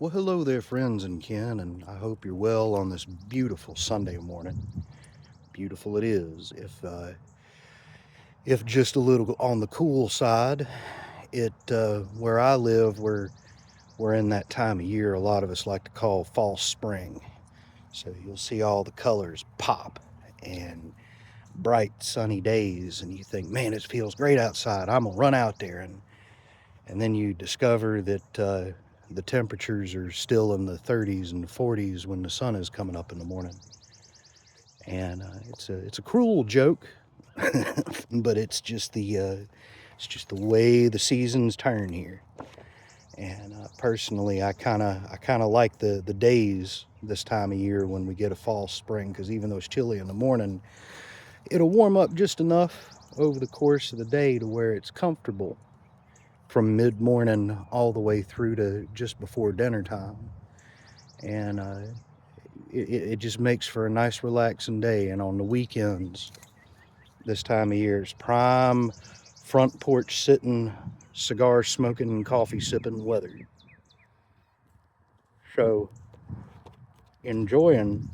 Well, hello there, friends and kin, and I hope you're well on this beautiful Sunday morning. Beautiful it is. If just a little on the cool side, where I live, we're in that time of year a lot of us like to call fall spring. So you'll see all the colors pop and bright sunny days, and you think, man, it feels great outside. I'm gonna run out there, and then you discover that the temperatures are still in the 30s and 40s when the sun is coming up in the morning. And it's a cruel joke, but it's just the way the seasons turn here. And personally, I kind of like the days this time of year when we get a fall spring, because even though it's chilly in the morning, it'll warm up just enough over the course of the day to where it's comfortable from mid-morning all the way through to just before dinner time. And it just makes for a nice relaxing day. And on the weekends this time of year, it's prime front porch sitting, cigar smoking, and coffee sipping weather. So enjoying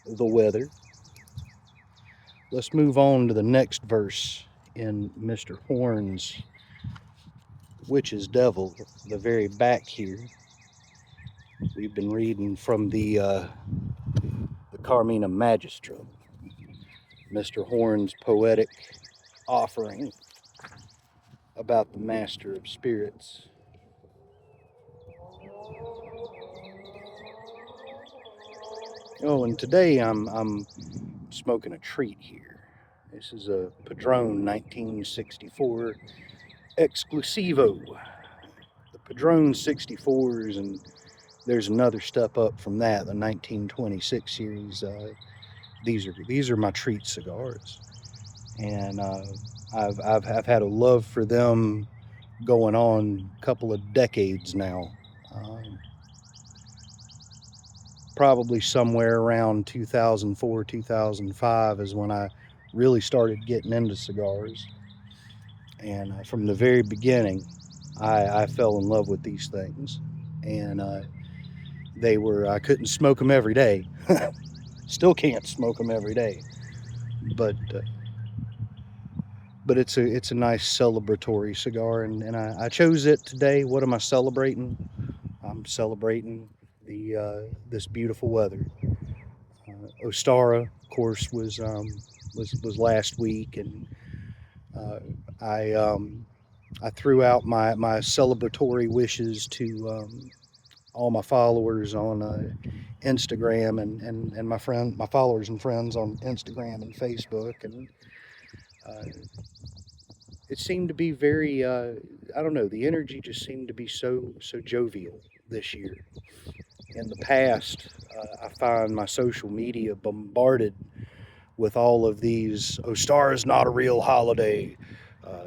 the weather, let's move on to the next verse in Mr. Horn's Witch's Devil, the very back here. We've been reading from the Carmina Magistra, Mr. Horn's poetic offering about the Master of Spirits. Oh, and today I'm smoking a treat here. This is a Padron 1964 Exclusivo. The Padron 64s, and there's another step up from that, the 1926 series. These are my treat cigars, and I've had a love for them going on a couple of decades now. Um, Probably somewhere around 2004, 2005 is when I really started getting into cigars. And from the very beginning, I fell in love with these things. And I couldn't smoke them every day. Still can't smoke them every day. But it's a nice celebratory cigar, and I chose it today. What am I celebrating? I'm celebrating this beautiful weather. Ostara, of course, was last week, and uh, I I threw out my celebratory wishes to all my followers on Instagram and my followers and friends on Instagram and Facebook, and uh, it seemed to be very I don't know, the energy just seemed to be so jovial this year. In the past, I find my social media bombarded with all of these. Oh, Star is not a real holiday.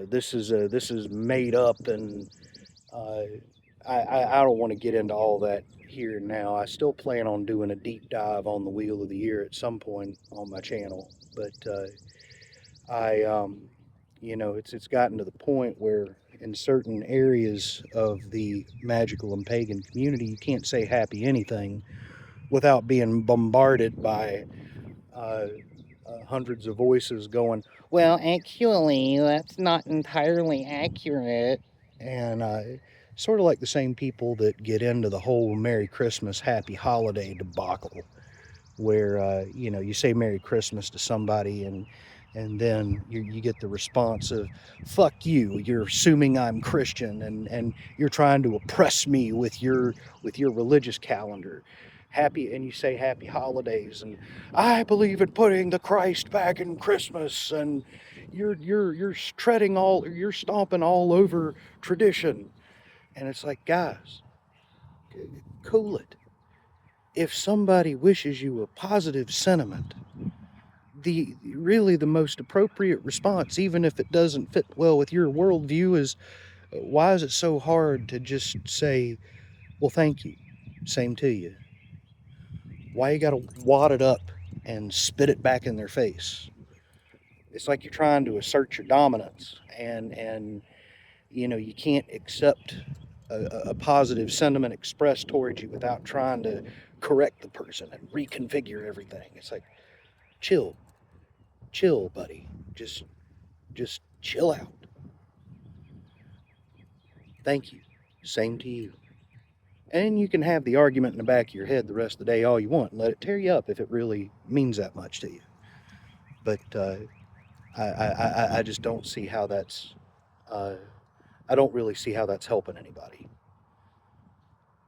This is made up, and uh, I don't want to get into all that here and now. I still plan on doing a deep dive on the Wheel of the Year at some point on my channel, but I it's gotten to the point where in certain areas of the magical and pagan community, you can't say happy anything without being bombarded by uh, hundreds of voices going, well, actually, that's not entirely accurate. And sort of like the same people that get into the whole Merry Christmas, Happy Holiday debacle, where, you say Merry Christmas to somebody, and then you get the response of, fuck you, you're assuming I'm Christian, and you're trying to oppress me with your religious calendar. Happy, and you say happy holidays, and I believe in putting the Christ back in Christmas, and you're stomping all over tradition. And it's like, guys, cool it. If somebody wishes you a positive sentiment, the most appropriate response, even if it doesn't fit well with your worldview, is why is it so hard to just say, well, thank you, same to you? Why you gotta wad it up and spit it back in their face? It's like you're trying to assert your dominance, and you can't accept a positive sentiment expressed towards you without trying to correct the person and reconfigure everything. It's like, chill, chill, buddy. Just chill out. Thank you. Same to you. And you can have the argument in the back of your head the rest of the day all you want and let it tear you up if it really means that much to you. But I just don't see how that's, I don't really see how that's helping anybody.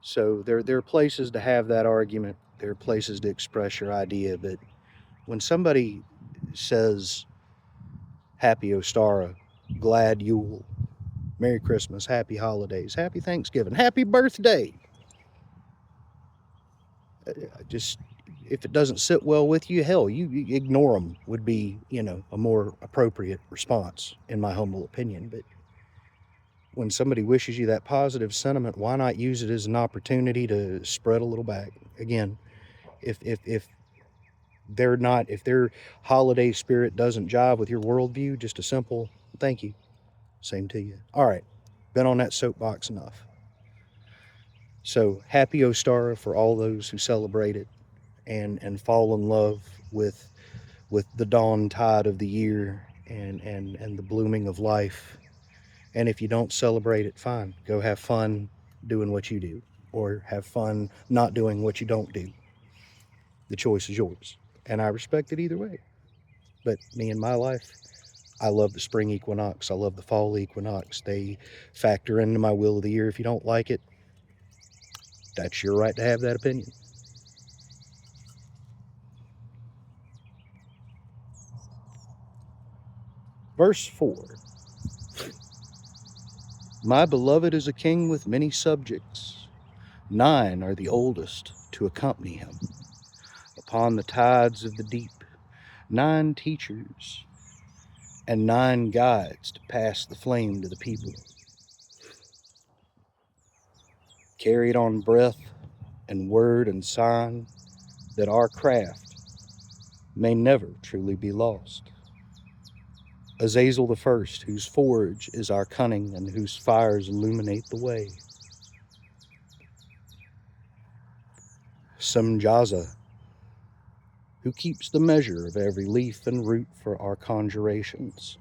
So there are places to have that argument. There are places to express your idea. But when somebody says, Happy Ostara, Glad Yule, Merry Christmas, Happy Holidays, Happy Thanksgiving, Happy Birthday, just, if it doesn't sit well with you, hell, you ignore them would be, a more appropriate response, in my humble opinion. But when somebody wishes you that positive sentiment, why not use it as an opportunity to spread a little back? Again, if if their holiday spirit doesn't jive with your worldview, just a simple thank you, same to you. All right, been on that soapbox enough. So happy Ostara for all those who celebrate it and fall in love with the dawn tide of the year and the blooming of life. And if you don't celebrate it, fine. Go have fun doing what you do, or have fun not doing what you don't do. The choice is yours. And I respect it either way. But me and my life, I love the spring equinox. I love the fall equinox. They factor into my will of the year. If you don't like it, that's your right to have that opinion. Verse 4. My beloved is a king with many subjects. 9 are the oldest to accompany him. Upon the tides of the deep, 9 teachers, and 9 guides to pass the flame to the people. Carried on breath and word and sign, that our craft may never truly be lost. Azazel the first, whose forge is our cunning and whose fires illuminate the way. Samjaza, who keeps the measure of every leaf and root for our conjurations.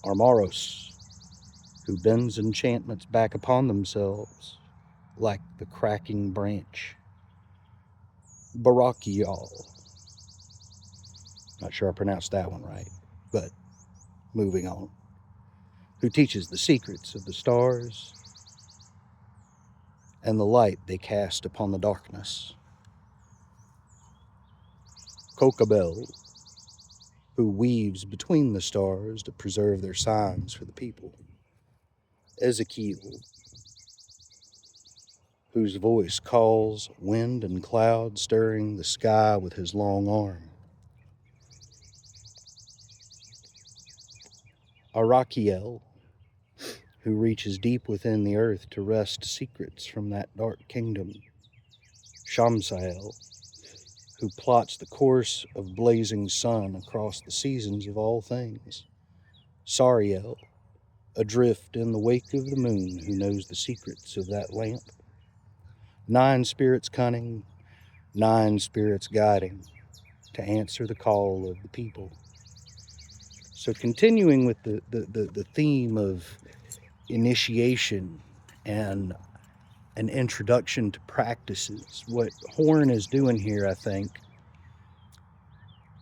Armaros, who bends enchantments back upon themselves like the cracking branch. Barakial, not sure I pronounced that one right, but moving on. Who teaches the secrets of the stars and the light they cast upon the darkness. Kokabel, who weaves between the stars to preserve their signs for the people. Ezekiel, whose voice calls wind and cloud, stirring the sky with his long arm. Arakiel, who reaches deep within the earth to wrest secrets from that dark kingdom. Shamsael, who plots the course of blazing sun across the seasons of all things. Sariel, adrift in the wake of the moon, who knows the secrets of that lamp. 9 spirits cunning, 9 spirits guiding, to answer the call of the people. So continuing with the theme of initiation and an introduction to practices, what Horn is doing here, I think,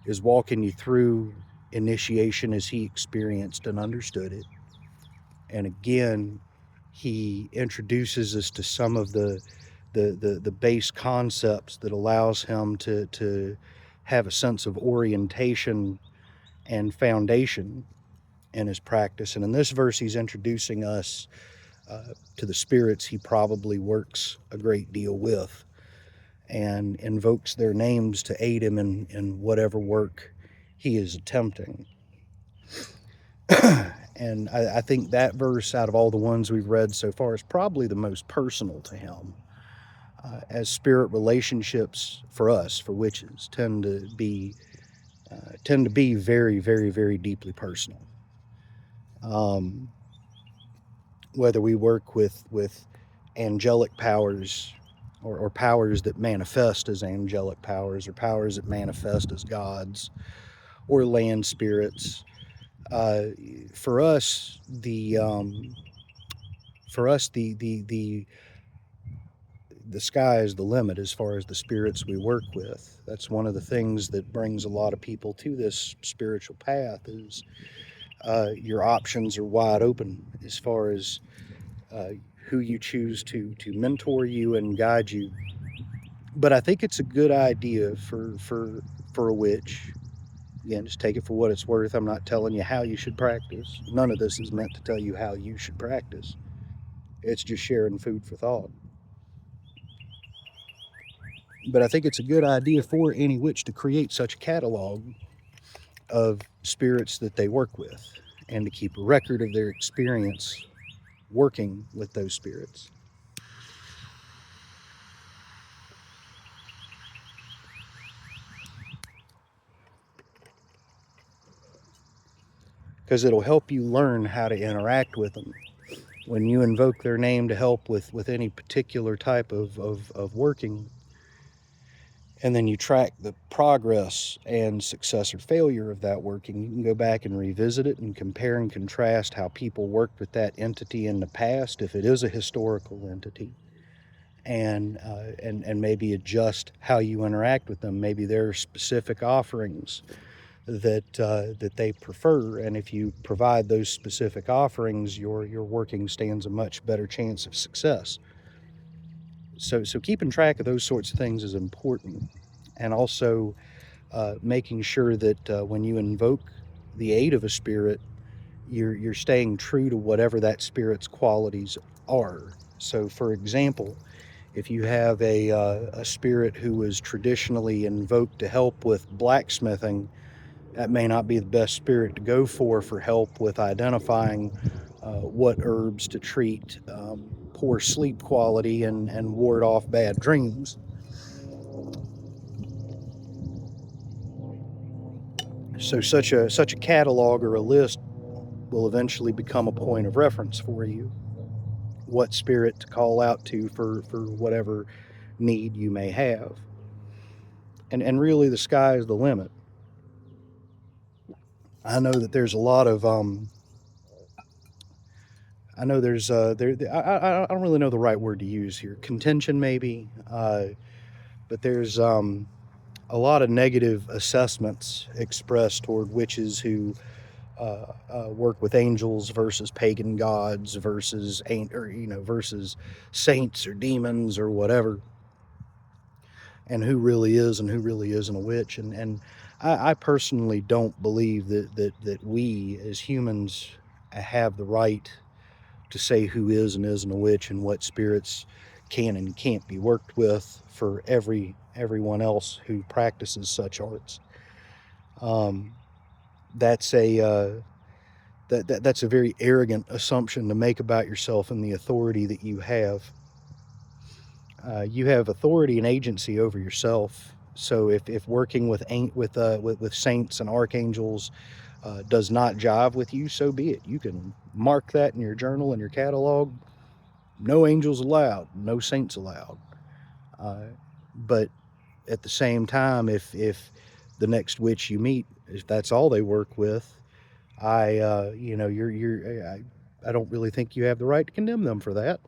is walking you through initiation as he experienced and understood it. And again, he introduces us to some of the base concepts that allows him to have a sense of orientation and foundation in his practice. And in this verse, he's introducing us to the spirits he probably works a great deal with, and invokes their names to aid him in whatever work he is attempting. And I think that verse, out of all the ones we've read so far, is probably the most personal to him, as spirit relationships for us, for witches, tend to be very, very, very deeply personal. whether we work with angelic powers, or powers that manifest as angelic powers, or powers that manifest as gods, or land spirits. Uh, for us, the sky is the limit as far as the spirits we work with. That's one of the things that brings a lot of people to this spiritual path. Is your options are wide open as far as uh, who you choose to mentor you and guide you. But I think it's a good idea for a witch. Again, just take it for what it's worth. I'm not telling you how you should practice. None of this is meant to tell you how you should practice. It's just sharing food for thought. But I think it's a good idea for any witch to create such a catalog of spirits that they work with, and to keep a record of their experience working with those spirits. Because it'll help you learn how to interact with them. When you invoke their name to help with any particular type of working, and then you track the progress and success or failure of that working, you can go back and revisit it and compare and contrast how people worked with that entity in the past, if it is a historical entity, and maybe adjust how you interact with them. Maybe there are specific offerings that they prefer, and if you provide those specific offerings, your working stands a much better chance of success. So keeping track of those sorts of things is important, and also making sure that when you invoke the aid of a spirit, you're staying true to whatever that spirit's qualities are. So, for example, if you have a spirit who was traditionally invoked to help with blacksmithing, that may not be the best spirit to go for help with identifying what herbs to treat poor sleep quality and ward off bad dreams. So such a catalog or a list will eventually become a point of reference for you. What spirit to call out to for whatever need you may have. And really, the sky is the limit. I know that there's a lot of I know there's I don't really know the right word to use here. Contention maybe, but there's a lot of negative assessments expressed toward witches who work with angels versus pagan gods versus versus saints or demons or whatever, and who really is and who really isn't a witch. And I personally don't believe that we as humans have the right to say who is and isn't a witch, and what spirits can and can't be worked with for everyone else who practices such arts. Um, that's a that's a very arrogant assumption to make about yourself and the authority that you have. You have authority and agency over yourself. So if working with saints and archangels does not jive with you, so be it. You can mark that in your journal and your catalog. No angels allowed, no saints allowed. Uh, but at the same time, if the next witch you meet, if that's all they work with, I don't really think you have the right to condemn them for that.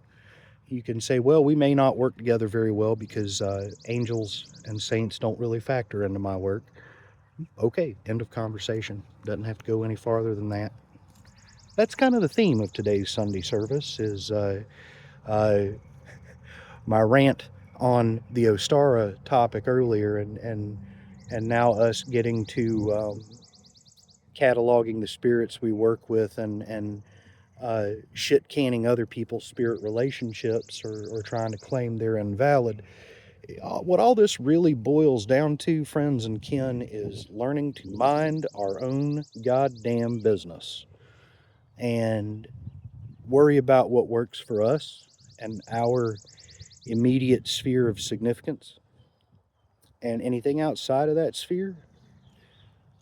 You can say, well, we may not work together very well because angels and saints don't really factor into my work. Okay, end of conversation. Doesn't have to go any farther than that. That's kind of the theme of today's Sundee service. Is uh, my rant on the Ostara topic earlier, and now us getting to cataloging the spirits we work with, and shit canning other people's spirit relationships, or trying to claim they're invalid. What all this really boils down to, friends and kin, is learning to mind our own goddamn business and worry about what works for us and our immediate sphere of significance. And anything outside of that sphere,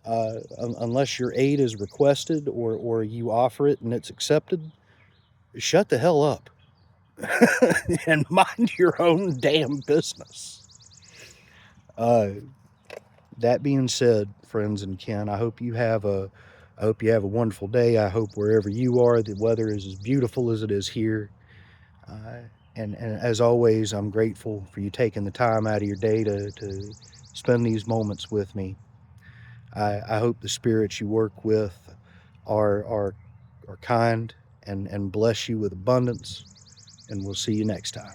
unless your aid is requested, or you offer it and it's accepted, shut the hell up and mind your own damn business. That being said, friends and kin, I hope you have a wonderful day. I hope wherever you are, the weather is as beautiful as it is here. Uh, and as always, I'm grateful for you taking the time out of your day to spend these moments with me. I hope the spirits you work with are kind and bless you with abundance. And we'll see you next time.